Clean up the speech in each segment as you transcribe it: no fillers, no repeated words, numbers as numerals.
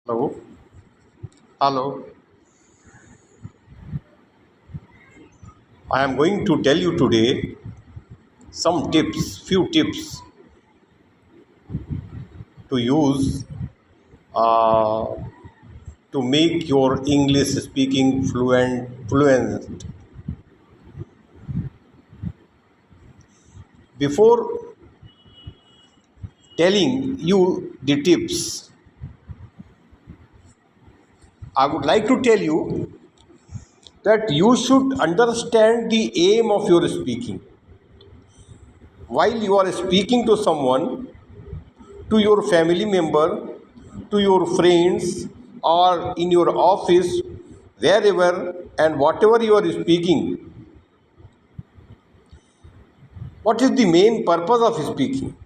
Hello, hello. I am going to tell you today some tips, few tips to use uh, to make your English speaking fluent. Before telling you the tips, I would like to tell you that you should understand the aim of your speaking. While you are speaking to someone, to your family member, to your friends, or in your office, wherever and whatever you are speaking, what is the main purpose of speaking?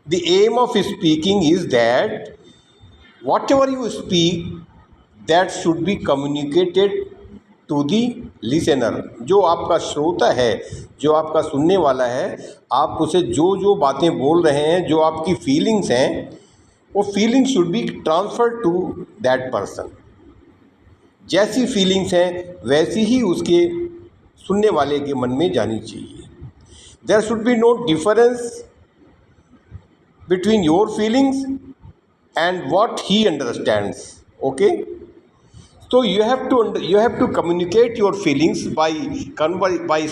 The aim of speaking is that whatever you speak, that should be communicated to the listener. जो आपका श्रोता है, जो आपका सुनने वाला है, आप उसे जो जो बातें बोल रहे हैं, जो आपकी फीलिंग्स हैं, वो feeling should be transfer to that person. जैसी फीलिंग्स हैं वैसी ही उसके सुनने वाले के मन में जानी चाहिए। There should be no difference between your feelings and what he understands. Okay, so you have to communicate your feelings by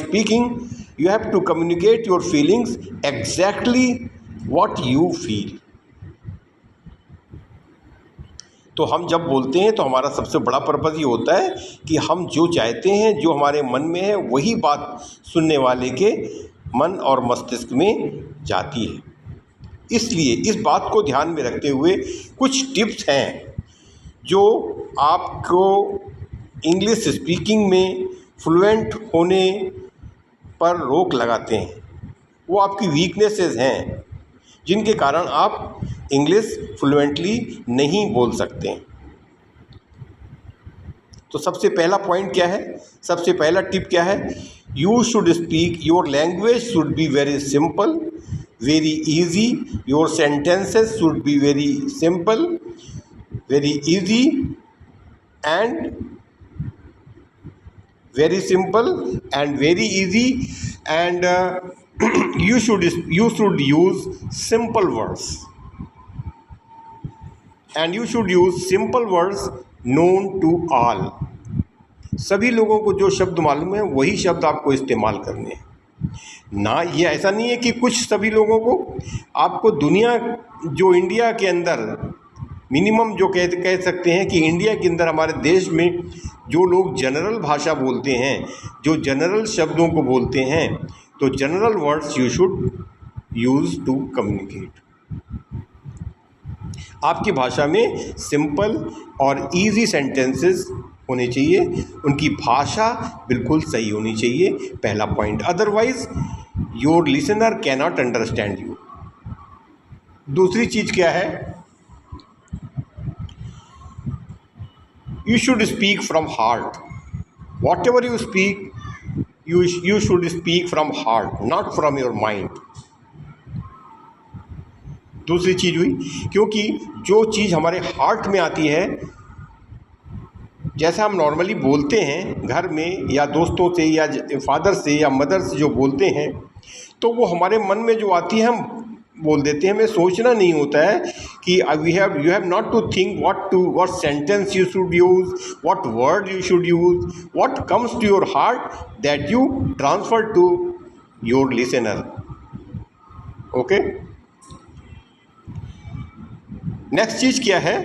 speaking. You have to communicate your feelings exactly what you feel. तो हम जब बोलते हैं तो हमारा सबसे बड़ा purpose ये होता है कि हम जो चाहते हैं, जो हमारे मन में है, वही बात सुनने वाले के मन और मस्तिष्क में जाती है। इसलिए इस बात को ध्यान में रखते हुए कुछ टिप्स हैं जो आपको इंग्लिश स्पीकिंग में फ्लुएंट होने पर रोक लगाते हैं। वो आपकी वीकनेसेस हैं जिनके कारण आप इंग्लिश फ्लुएंटली नहीं बोल सकते हैं। तो सबसे पहला पॉइंट क्या है, सबसे पहला टिप क्या है? You should speak, your language should be very simple, very easy, your sentences should be very simple, very easy and very simple and very easy and you should use simple words and you should use simple words known to all। सभी लोगों को जो शब्द मालूम है वही शब्द आपको इस्तेमाल करने हैं। ना ये ऐसा नहीं है कि कुछ सभी लोगों को, आपको दुनिया, जो इंडिया के अंदर मिनिमम जो कह सकते हैं कि इंडिया के अंदर हमारे देश में जो लोग जनरल भाषा बोलते हैं, जो जनरल शब्दों को बोलते हैं, तो general words you should use to communicate. आपकी भाषा में सिंपल और इजी सेंटेंसेस होने चाहिए, उनकी भाषा बिल्कुल सही होनी चाहिए, पहला point. Otherwise your listener can not understand you. दूसरी चीज़ क्या है? You should speak from heart. Whatever you speak, you should speak from heart, not from your mind. दूसरी चीज़ हुई, क्योंकि जो चीज़ हमारे हार्ट में आती है, जैसा हम नॉर्मली बोलते हैं घर में या दोस्तों से या फादर से या मदर से जो बोलते हैं, तो वो हमारे मन में जो आती है हम बोल देते हैं। हमें सोचना नहीं होता है कि you have not to think what sentence you should use, what word you should use, what comes to your heart that you transfer to your listener. Okay, next चीज़ क्या है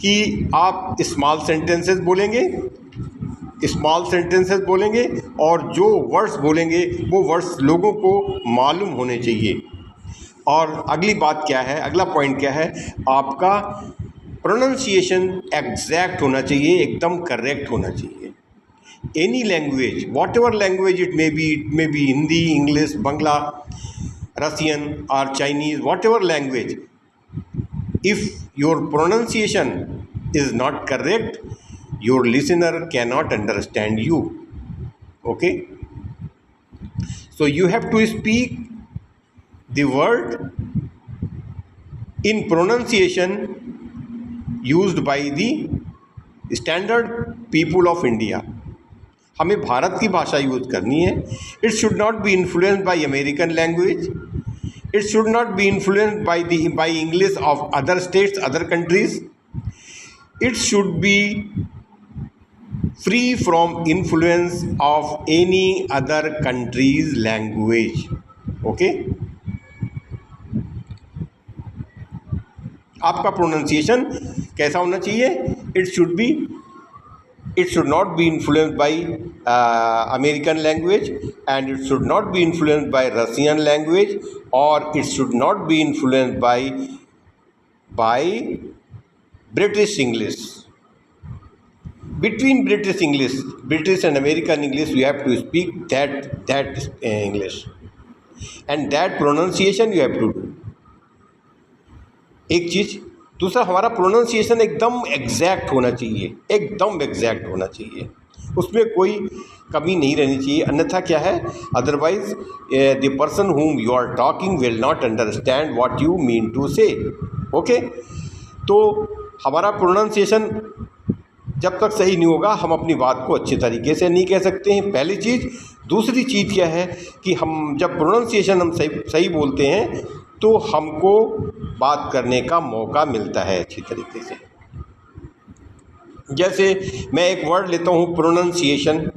कि आप स्मॉल सेंटेंसेस बोलेंगे, स्मॉल सेंटेंसेस बोलेंगे और जो words बोलेंगे वो वर्ड्स लोगों को मालूम होने चाहिए। और अगली बात क्या है, अगला पॉइंट क्या है? आपका प्रोनाउंसिएशन एग्जैक्ट होना चाहिए, एकदम करेक्ट होना चाहिए। Any language, whatever language it may be Hindi, English, Bangla, Russian और Chinese, whatever language, if your pronunciation is not correct, your listener can not understand you. Okay, so you have to speak the word in pronunciation used by the standard people of India. हमें भारत की भाषा use करनी है। It should not be influenced by American language, it should not be influenced by English of other states, other countries. It should be free from influence of any other country's language. Okay? आपका pronunciation कैसा होना चाहिए? It should not be influenced by American language, and it should not be influenced by Russian language, और it should not be influenced by British English. Between British and American English, you have to speak that English, and that pronunciation you have to do. एक चीज़. दूसरा, हमारा pronunciation एकदम exact होना चाहिए, एकदम exact होना चाहिए, उसमें कोई कमी नहीं रहनी चाहिए. अन्यथा क्या है, otherwise the person whom you are talking will not understand what you mean to say. Okay? तो हमारा प्रोनाउंसिएशन जब तक सही नहीं होगा, हम अपनी बात को अच्छे तरीके से नहीं कह सकते हैं, पहली चीज़. दूसरी चीज़ क्या है कि हम जब प्रोनाउंसिएशन हम सही बोलते हैं तो हमको बात करने का मौका मिलता है अच्छी तरीके से. जैसे मैं एक वर्ड लेता हूँ, प्रोनाउंसिएशन,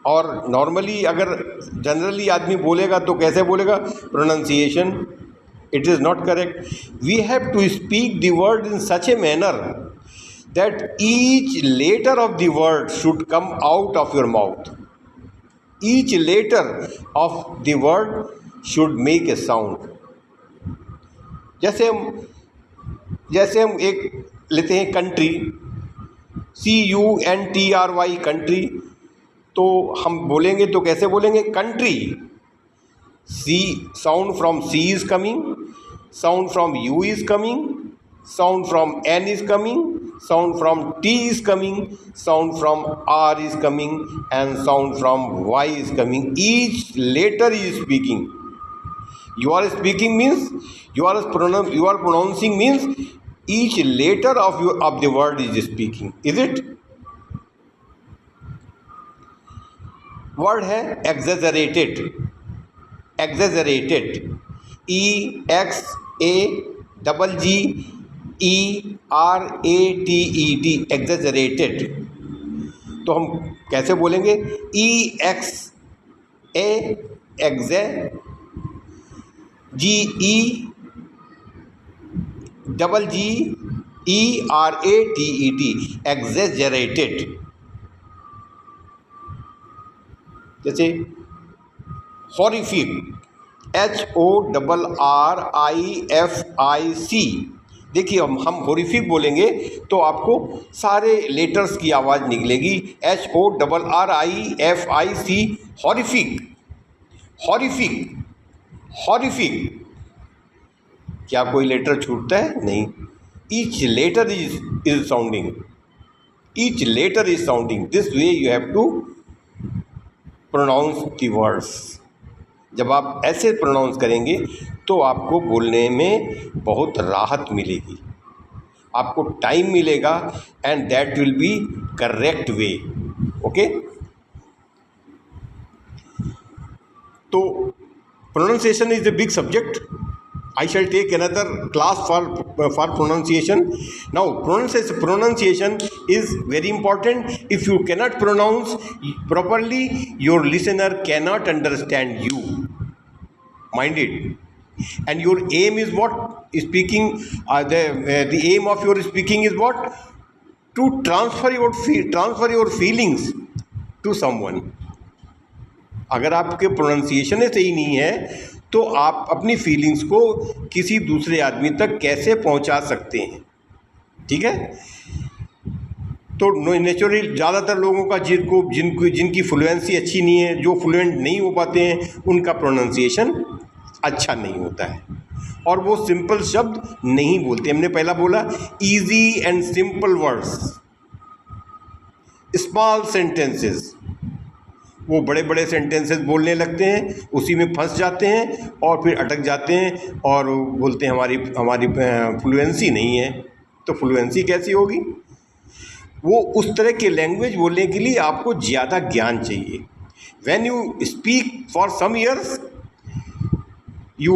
और नॉर्मली अगर जनरली आदमी बोलेगा तो कैसे बोलेगा? Pronunciation. It is not correct. We have to speak the word in such a manner that each letter of the word should come out of your mouth. Each letter of the word should make a sound. जैसे हम एक लेते हैं country, CUNTRY, country, तो हम बोलेंगे तो कैसे बोलेंगे? Country. C, sound from C is coming, sound from U is coming, sound from N is coming, sound from T is coming, sound from R is coming, and sound from Y is coming. Each letter is speaking. You are speaking means you are pronouncing means each letter of the word is speaking. Is it? Word है exaggerated. Exaggerated, EXAGGERATED, exaggerated. तो हम कैसे बोलेंगे? EXAGGERATED, exaggerated. जैसे horrific, HORRIFIC. देखिए, हम horrific बोलेंगे तो आपको सारे लेटर्स की आवाज़ निकलेगी. HORRIFIC, horrific, horrific, horrific. क्या कोई लेटर छूटता है? नहीं. Each letter is sounding, each letter is sounding. This way you have to pronounce the words. जब आप ऐसे प्रोनाउंस करेंगे तो आपको बोलने में बहुत राहत मिलेगी, आपको टाइम मिलेगा, and that will be correct way. Okay? तो pronunciation is a big subject. I shall take another class for pronunciation. Now, pronunciation is very important. If you cannot pronounce properly, your listener cannot understand you. Mind it. And your aim is what? Speaking. The aim of your speaking is what? To transfer your feelings to someone. अगर आपके pronunciation ही सही नहीं है तो आप अपनी feelings को किसी दूसरे आदमी तक कैसे पहुंचा सकते हैं? ठीक है? तो नेचुरली ज़्यादातर लोगों का जिनकी फ्लुएंसी अच्छी नहीं है, जो फ्लुएंट नहीं हो पाते हैं, उनका प्रोनाउंसिएशन अच्छा नहीं होता है और वो सिंपल शब्द नहीं बोलते. हमने पहला बोला easy and simple words, small sentences, वो बड़े बड़े सेंटेंसेस बोलने लगते हैं, उसी में फंस जाते हैं और फिर अटक जाते हैं और बोलते हैं हमारी हमारी फ्लुएंसी नहीं है। तो फ्लुएंसी कैसी होगी? वो उस तरह के लैंग्वेज बोलने के लिए आपको ज़्यादा ज्ञान चाहिए। When you speak for some years you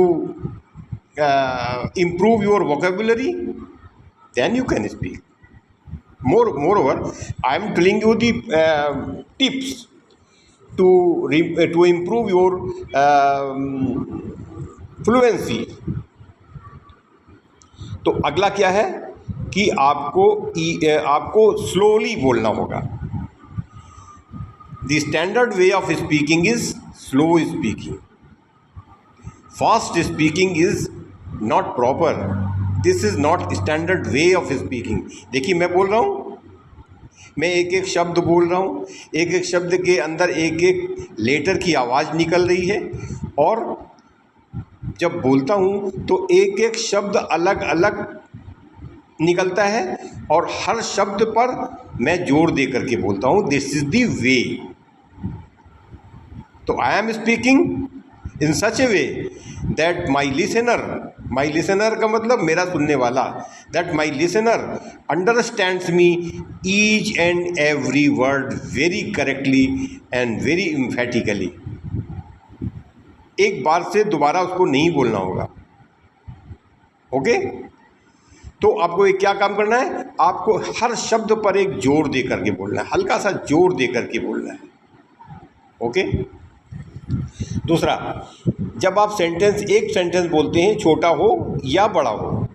improve your vocabulary, then you can speak. Moreover, I am telling you the tips to improve your fluency. तो अगला क्या है कि आपको स्लोली बोलना होगा। The standard way of speaking is slow speaking. Fast speaking is not proper. This is not standard way of speaking. देखिए मैं बोल रहा हूँ, मैं एक एक शब्द बोल रहा हूँ, एक एक शब्द के अंदर एक एक लेटर की आवाज़ निकल रही है और जब बोलता हूँ तो एक एक शब्द अलग अलग निकलता है और हर शब्द पर मैं जोर दे करके बोलता हूँ। This is the way. तो I am speaking in such a way that my listener का मतलब मेरा सुनने वाला, that my listener understands me each and every word very correctly and very emphatically. एक बार से दोबारा उसको नहीं बोलना होगा। ओके? तो आपको एक क्या काम करना है, आपको हर शब्द पर एक जोर दे करके बोलना है, हल्का सा जोर दे करके बोलना है। ओके? दूसरा, जब आप एक सेंटेंस बोलते हैं, छोटा हो या बड़ा हो,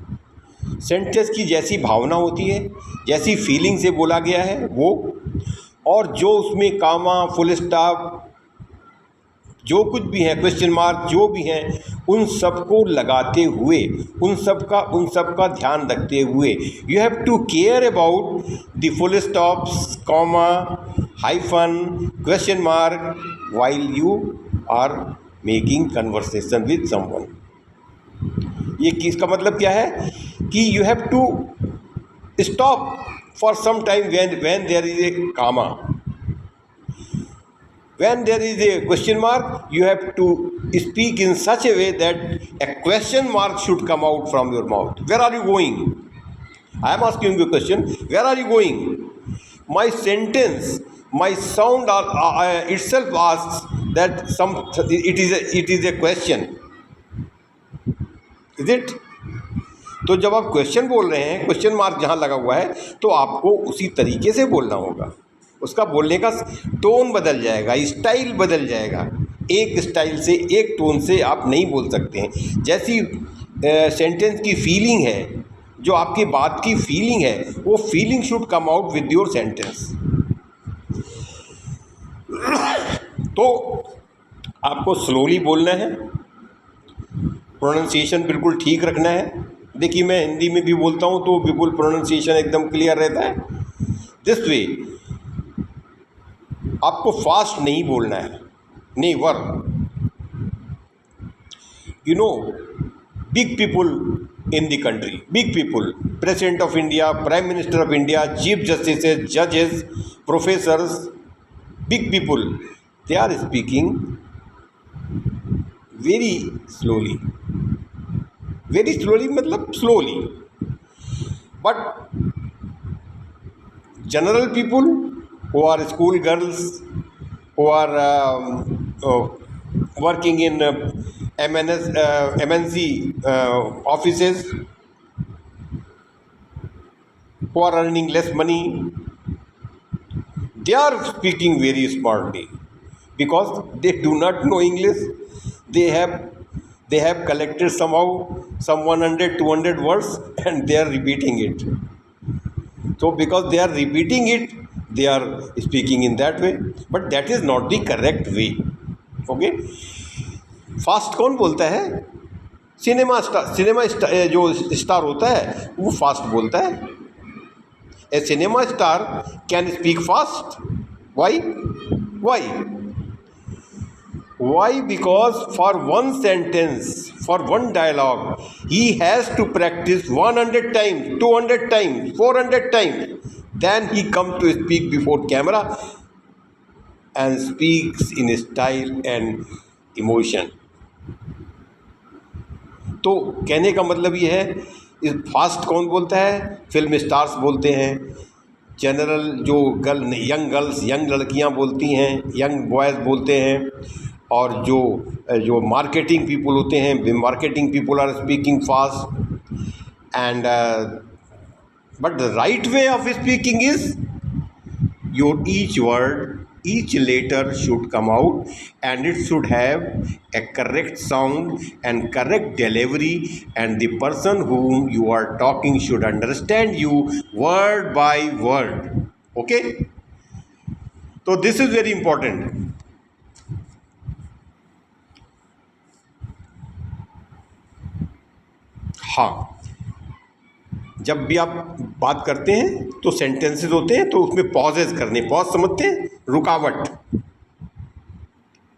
सेंटेंस की जैसी भावना होती है, जैसी फीलिंग से बोला गया है वो, और जो उसमें कामा, फुल स्टॉप, जो कुछ भी है, क्वेश्चन मार्क जो भी हैं, उन सबको लगाते हुए, उन सब का ध्यान रखते हुए, you have to care about the full stops, comma, hyphen, question mark while you are making conversation with someone. ये किसका मतलब क्या है कि you have to stop for some time when there is a comma, when there is a question mark, you have to speak in such a way that a question mark should come out from your mouth. Where are you going? I am asking you a question. Where are you going? My sentence, my sound itself asks that it is a question. Is it? तो जब आप question बोल रहे हैं, question mark जहाँ लगा हुआ है, तो आपको उसी तरीके से बोलना होगा। उसका बोलने का टोन बदल जाएगा, स्टाइल बदल जाएगा। एक स्टाइल से, एक टोन से आप नहीं बोल सकते हैं। जैसी सेंटेंस की फीलिंग है, जो आपकी बात की फीलिंग है, वो feeling should come out with your sentence. तो आपको स्लोली बोलना है, प्रोनाउंसिएशन बिल्कुल ठीक रखना है। देखिए मैं हिंदी में भी बोलता हूँ तो बिल्कुल प्रोनाउंसिएशन एकदम क्लियर रहता है। दिस वे आपको फास्ट नहीं बोलना है, never. You know, big people in the country, big people, president of India, prime minister of India, chief justice, जजेस, professors, big people, they are speaking very slowly मतलब slowly, but general people who are school girls, who are working in MNC offices, who are earning less money, they are speaking very smartly because they do not know English. They have collected somehow some 100-200 words and they are repeating it. So because they are repeating it, they are speaking in that way, but that is not the correct way. Okay? Fast कौन बोलता है? Cinema star जो star होता है वो fast बोलता है। A cinema star can speak fast. Why? Because for one sentence, for one dialogue, he has to practice 100 times, 200 times, 400 times. Then he comes to speak before camera. and speaks in style and emotion. तो कहने का मतलब ये है, इस fast कौन बोलता है? फिल्म स्टार्स बोलते हैं, जनरल जो यंग गर्ल्स, यंग लड़कियां बोलती हैं, यंग बॉयज़ बोलते हैं, और जो जो मार्केटिंग पीपल होते हैं, marketing people are speaking fast and but the right way of speaking is your each word, each letter should come out and it should have a correct sound and correct delivery, and the person whom you are talking should understand you word by word. Okay, so this is very important. हाँ, जब भी आप बात करते हैं तो sentences होते हैं, तो उसमें पॉजेज करने, पॉज समझते हैं, रुकावट,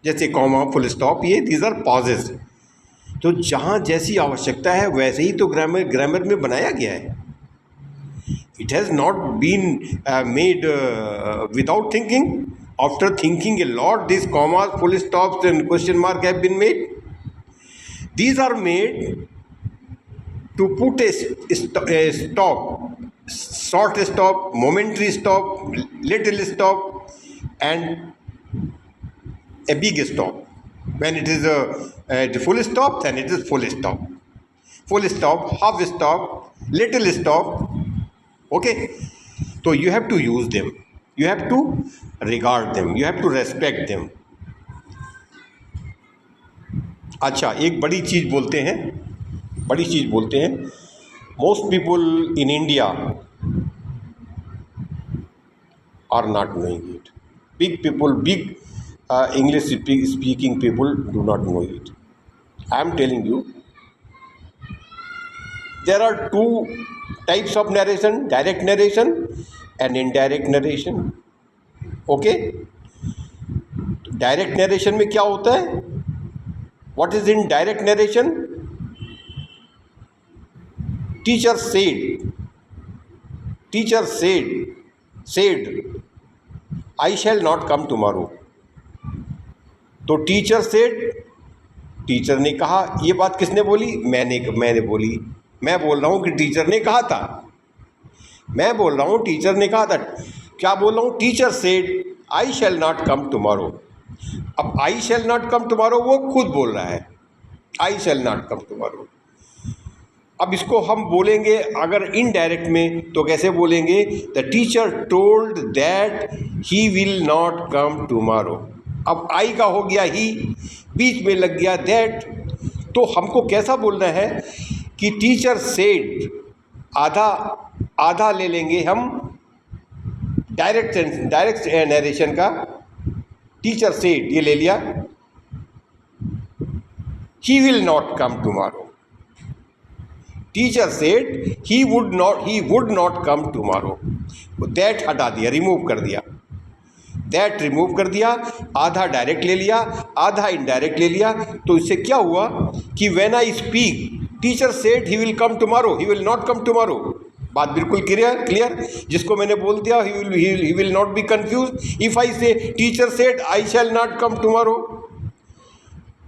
जैसे कॉमा, फुल स्टॉप, ये दीज आर पॉजेज। तो जहाँ जैसी आवश्यकता है वैसे ही तो ग्रामर में बनाया गया है। It has not been made without thinking. After thinking a lot, this commas, full stops and question mark have been made. These are made to put a stop, short stop, momentary stop, little stop, and a big stop. When it is a full stop, then it is full stop. Full stop, half stop, little stop. Okay? So you have to use them. You have to regard them. You have to respect them. अच्छा, एक बड़ी चीज़ बोलते हैं, most people in India are not knowing it. Big people, big English speaking people do not know it. I am telling you, there are two types of narration: direct narration and indirect narration. Okay? Direct narration में क्या होता है? What is in direct narration? Teacher said, I shall not come tomorrow. तो teacher said, teacher ने कहा. ये बात किसने बोली? मैंने बोली. मैं बोल रहा हूँ कि टीचर ने कहा था. मैं बोल रहा हूँ टीचर ने कहा था. क्या बोल रहा हूँ? Teacher said I shall not come tomorrow. अब आई शैल नॉट कम टुमारो वो खुद बोल रहा है, आई शैल नॉट कम टुमारो. अब इसको हम बोलेंगे अगर इनडायरेक्ट में तो कैसे बोलेंगे? The teacher told that he will not come tomorrow. अब आई का हो गया ही, बीच में लग गया दैट. तो हमको कैसा बोलना है कि टीचर सेड, आधा ले लेंगे हम डायरेक्ट नरेशन का. टीचर सेड ये ले लिया, ही will not come tomorrow. Teacher said he would not come tomorrow. That हटा दिया, रिमूव कर दिया. दैट रिमूव कर दिया, आधा डायरेक्ट ले लिया, आधा इनडायरेक्ट ले लिया. तो इससे क्या हुआ कि when I speak, teacher said he will come tomorrow, he will not come tomorrow. बात बिल्कुल क्लियर. जिसको मैंने बोल दिया, he will not be confuse. If I say teacher said I shall not come tomorrow,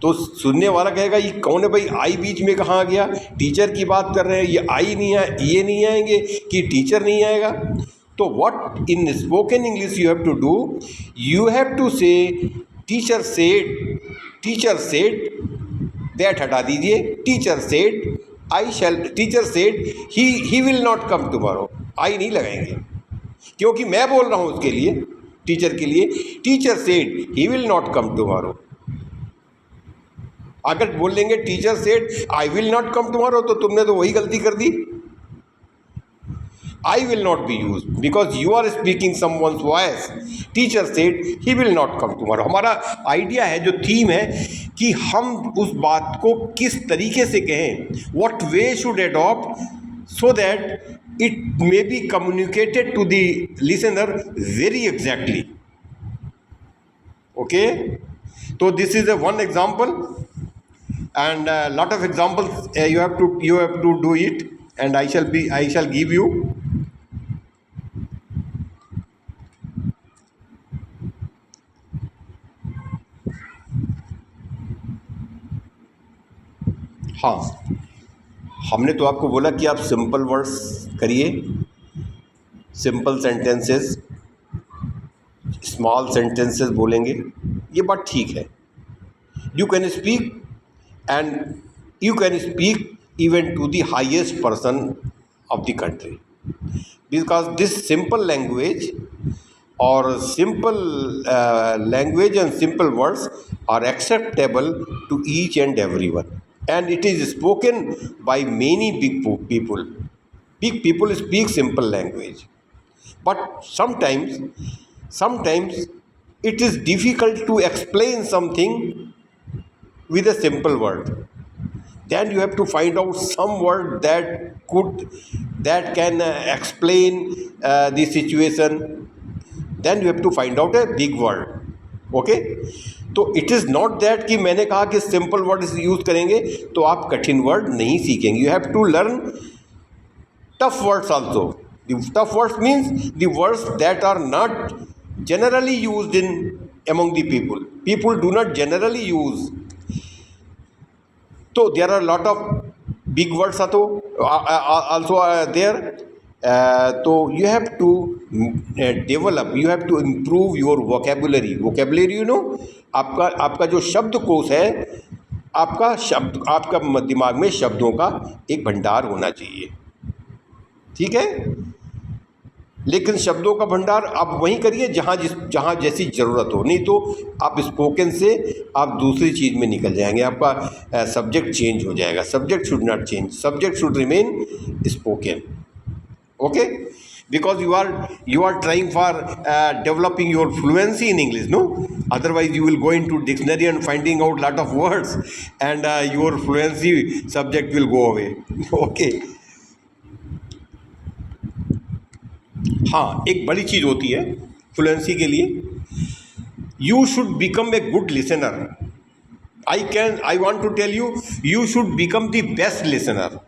तो सुनने वाला कहेगा ये कौन है भाई, आई बीच में कहाँ आ गया? टीचर की बात कर रहे हैं, ये आई नहीं आए, ये नहीं आएंगे कि टीचर नहीं आएगा. तो what in spoken English you have to do, you have to say teacher said, that हटा दीजिए. Teacher said teacher said he will not come tomorrow. I नहीं लगाएंगे क्योंकि मैं बोल रहा हूँ उसके लिए, टीचर के लिए. Teacher said he will not come tomorrow. अगर बोल लेंगे teacher said I will not come tomorrow, तो तुमने तो वही गलती कर दी. I will not be use because you are speaking someone's voice. Teacher said he will not come tomorrow. हमारा आइडिया है, जो थीम है, कि हम उस बात को किस तरीके से कहें, what way should adopt so that it may be communicated to the listener very exactly. Okay, तो this is one example. And lot of examples you have to do it, and I shall give you. हाँ, हमने तो आपको बोला कि आप simple words करिए, simple sentences, small sentences बोलेंगे, ये बात ठीक है। You can speak and you can speak even to the highest person of the country, because this simple language or simple language and simple words are acceptable to each and everyone, and it is spoken by many people. Big people speak simple language, but sometimes it is difficult to explain something with a simple word. Then you have to find out some word that can explain the situation. Then you have to find out a big word. Okay, तो it is not that कि मैंने कहा कि simple word use करेंगे तो आप कठिन word नहीं सीखेंगे. You have to learn tough words also. The tough words means the words that are not generally used in among the people. People do not generally use. So there are a lot of big words also there. So you have to develop, you have to improve your vocabulary. Vocabulary, आपका जो शब्दकोश है, आपका दिमाग में शब्दों का एक भंडार होना चाहिए. ठीक है, लेकिन शब्दों का भंडार आप वहीं करिए जहाँ जैसी ज़रूरत हो, नहीं तो आप स्पोकन से आप दूसरी चीज़ में निकल जाएंगे, आपका सब्जेक्ट चेंज हो जाएगा. Subject should not change, subject should remain spoken. Okay, because you are trying for developing your fluency in English, no? Otherwise you will go into dictionary and finding out lot of words and your fluency subject will go away. Okay. हाँ, एक बड़ी चीज़ होती है fluency के लिए, you should become a good listener. I want to tell you, you should become the best listener.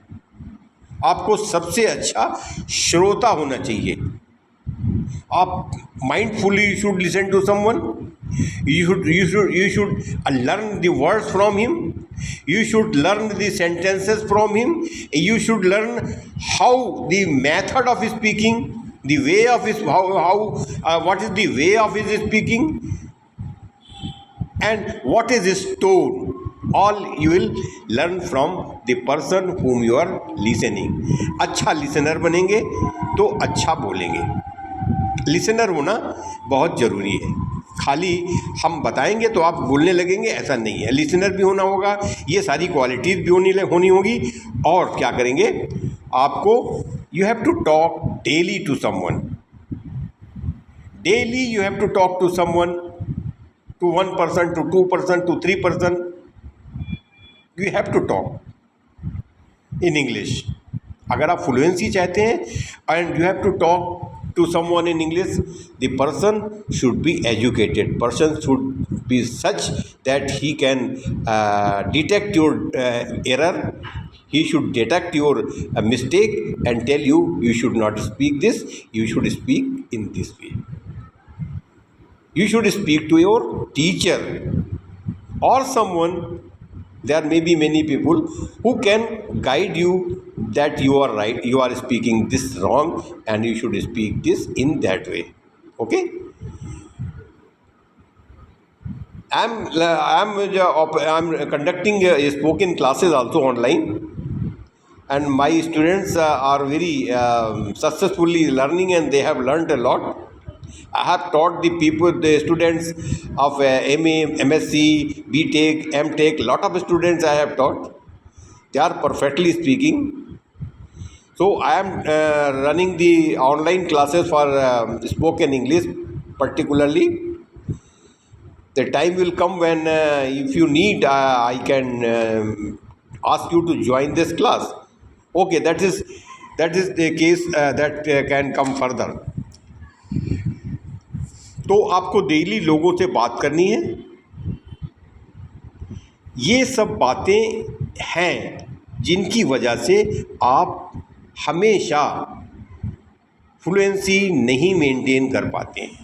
आपको सबसे अच्छा श्रोता होना चाहिए. आप mindfully should listen to someone. You should learn the words from him. You should learn the sentences from him. You should learn how the method of speaking, the way of his what is the way of his speaking, and what is his tone. All you will learn from the person whom you are listening. अच्छा listener बनेंगे तो अच्छा बोलेंगे. Listener होना बहुत ज़रूरी है. खाली हम बताएंगे तो आप बोलने लगेंगे, ऐसा नहीं है. लिसनर भी होना होगा, ये सारी क्वालिटीज़ भी होनी होगी. और क्या करेंगे, आपको you have to talk daily to someone. Daily you have to talk to someone, to one person, to two person, to three person. You have to talk in English. अगर आप फ्लुएंसी चाहते हैं and you have to talk to someone in English, the person should be educated. Person should be such that he can detect your error. He should detect your mistake and tell you, you should not speak this, you should speak in this way. You should speak to your teacher or someone. There may be many people who can guide you that you are right, you are speaking this wrong and you should speak this in that way. Okay? I'm conducting spoken classes also online, and my students are very successfully learning and they have learned a lot. I have taught the people, the students of MA, MSc, BTech, MTech, lot of students I have taught. They are perfectly speaking. So I am running the online classes for spoken English particularly. The time will come when if you need, I can ask you to join this class. Okay, that is the case that can come further. तो आपको daily लोगों से बात करनी है. ये सब बातें हैं जिनकी वजह से आप हमेशा फ्लुएंसी नहीं मेंटेन कर पाते हैं.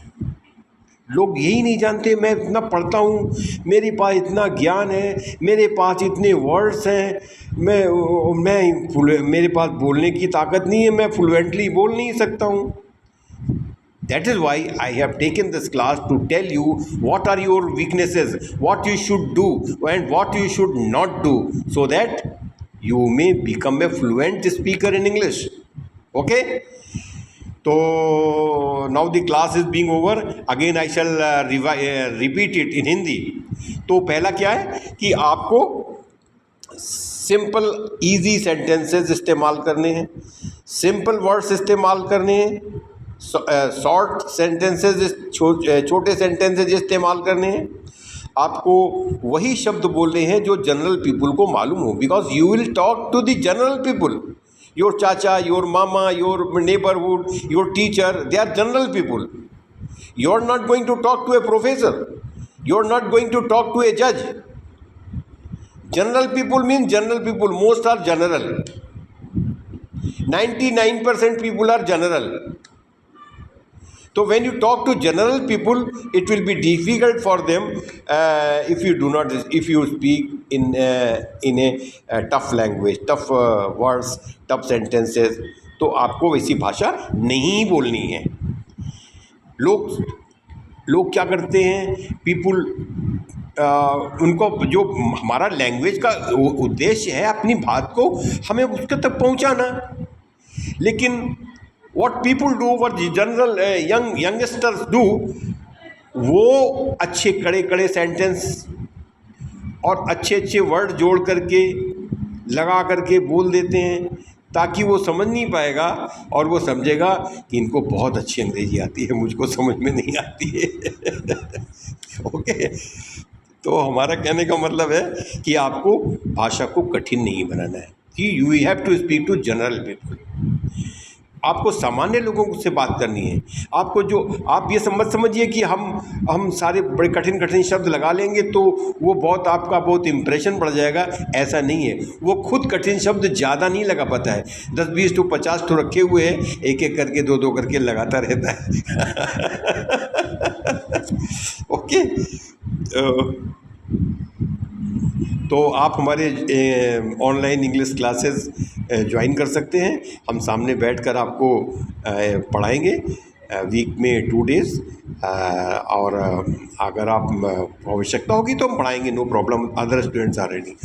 लोग यही नहीं जानते, मैं इतना पढ़ता हूँ, मेरे पास इतना ज्ञान है, मेरे पास इतने वर्ड्स हैं, मेरे पास बोलने की ताकत नहीं है, मैं फ्लुएंटली बोल नहीं सकता हूँ। That is why I have taken this class to tell you what are your weaknesses, what you should do and what you should not do, so that you may become a fluent speaker in English. Okay? So now the class is being over. Again I shall repeat it in Hindi. तो पहला क्या है कि आपको simple easy sentences इस्तेमाल करने हैं, simple words इस्तेमाल करने हैं, शॉर्ट सेंटेंसेस, छोटे सेंटेंसेस इस्तेमाल करने हैं। आपको वही शब्द बोलने हैं जो जनरल पीपल को मालूम हो, because you will talk to the general people, your चाचा, योर मामा, your neighbourhood, your teacher, they are general people. You are not going to talk to a professor, you are not going to talk to a judge. General people mean general people, most are general, 99% people are general. So when you talk to general people, it will be difficult for them if you speak in a tough language, tough words, tough sentences. तो आपको वैसी भाषा नहीं बोलनी है. लोग क्या करते हैं, पीपुल उनको जो हमारा लैंग्वेज का उद्देश्य है अपनी बात को हमें उसके तक पहुंचाना, लेकिन what people do, what general youngsters do, वो अच्छे कड़े सेंटेंस और अच्छे वर्ड जोड़ करके लगा करके बोल देते हैं, ताकि वो समझ नहीं पाएगा और वो समझेगा कि इनको बहुत अच्छी अंग्रेजी आती है, मुझको समझ में नहीं आती है. ओके, तो हमारा कहने का मतलब है कि आपको भाषा को कठिन नहीं बनाना है, कि you have to speak to general people. आपको सामान्य लोगों से बात करनी है. आपको जो आप ये समझिए कि हम सारे बड़े कठिन शब्द लगा लेंगे तो वो आपका बहुत इम्प्रेशन बढ़ जाएगा. ऐसा नहीं है. वो खुद कठिन शब्द ज़्यादा नहीं लगा पाता है, 10, 20 तो 50 तो रखे हुए हैं, एक करके दो करके लगाता रहता है. ओके, तो आप हमारे ऑनलाइन इंग्लिश क्लासेस ज्वाइन कर सकते हैं. हम सामने बैठकर आपको पढ़ाएंगे वीक में 2 डेज़, और अगर आप आवश्यकता होगी तो हम पढ़ाएंगे, no problem. Other students are ready.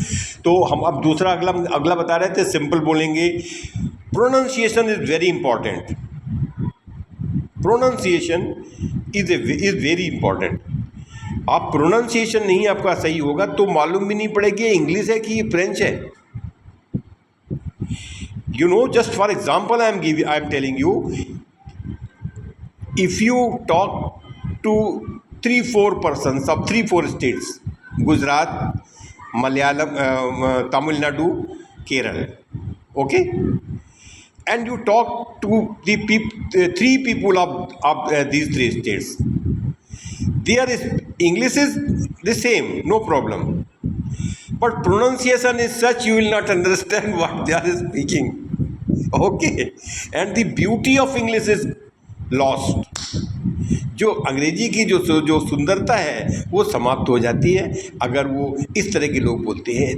तो हम अब दूसरा अगला बता रहे थे, सिंपल बोलेंगे. Pronunciation is very important. Pronunciation is very important. आप प्रोनाउंसिएशन नहीं आपका सही होगा तो मालूम भी नहीं पड़ेगी इंग्लिश है कि फ्रेंच है. You know, just for example, I am telling you, if you talk to 3-4 persons of 3-4 states, Gujarat, Malayalam, Tamil Nadu, Kerala, okay, and you talk to the 3 people of these 3 states, their English is the same, no problem, but pronunciation is such you will not understand what they are speaking. Okay, and the beauty of English is lost. जो अंग्रेजी की जो सुंदरता है वो समाप्त हो जाती है अगर वो इस तरह के लोग बोलते हैं.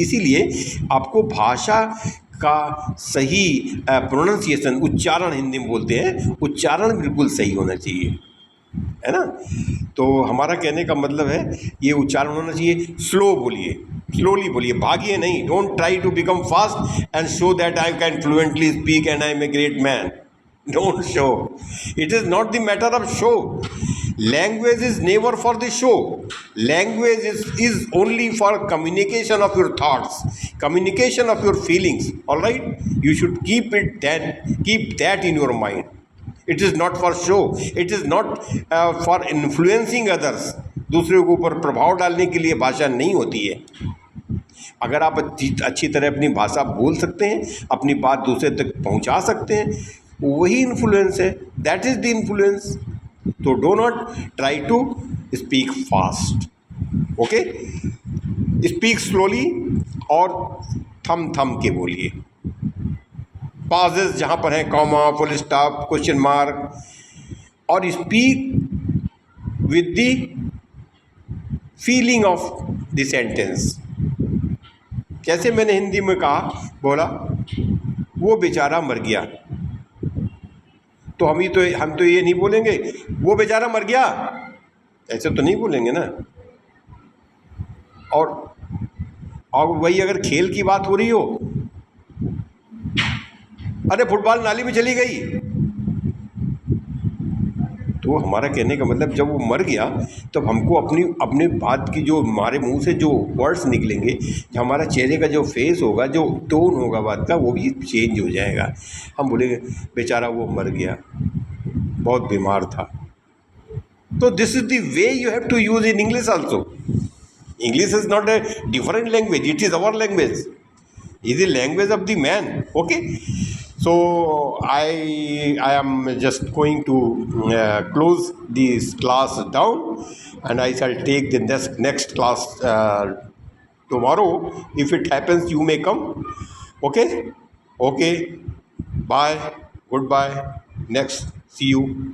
इसीलिए आपको भाषा का सही प्रोनाउंसिएशन, उच्चारण, हिंदी में बोलते हैं, उच्चारण बिल्कुल सही होना चाहिए, है ना. तो हमारा कहने का मतलब है ये उच्चारण होना चाहिए. स्लो बोलिए, स्लोली बोलिए, भागिए नहीं. Don't try to become fast and show that I can fluently speak and I am a great man. Don't show. It is not the matter of show. Language is never for the show. Language is only for communication of your thoughts, communication of your feelings. Alright, you should keep that in your mind. It is not for show. It is not for influencing others. दूसरे के ऊपर प्रभाव डालने के लिए भाषा नहीं होती है. अगर आप अच्छी तरह अपनी भाषा बोल सकते हैं, अपनी बात दूसरे तक पहुंचा सकते हैं, वही इन्फ्लुएंस है. That is the influence. तो do not try to speak fast. Okay, speak slowly और थम के बोलिए. पाजेस जहाँ पर हैं, comma, full stop, question mark, और speak with the feeling of the sentence. कैसे मैंने हिंदी में कहा, बोला वो बेचारा मर गया, तो हम तो ये नहीं बोलेंगे वो बेचारा मर गया, ऐसे तो नहीं बोलेंगे ना। और वही अगर खेल की बात हो रही हो, अरे फुटबॉल नाली में चली गई, तो हमारा कहने का मतलब जब वो मर गया तब हमको अपने बात की, जो हमारे मुंह से जो वर्ड्स निकलेंगे, जो हमारा चेहरे का जो फेस होगा, जो टोन होगा बात का, वो भी चेंज हो जाएगा। हम बोलेंगे बेचारा वो मर गया, बहुत बीमार था। तो this is the way you have to use in English also. English is not a different language, it is our language, is the language of the man. Okay, so I am just going to close this class down, and I shall take the next class tomorrow. If it happens, you may come. Okay, okay, bye, goodbye, next, see you.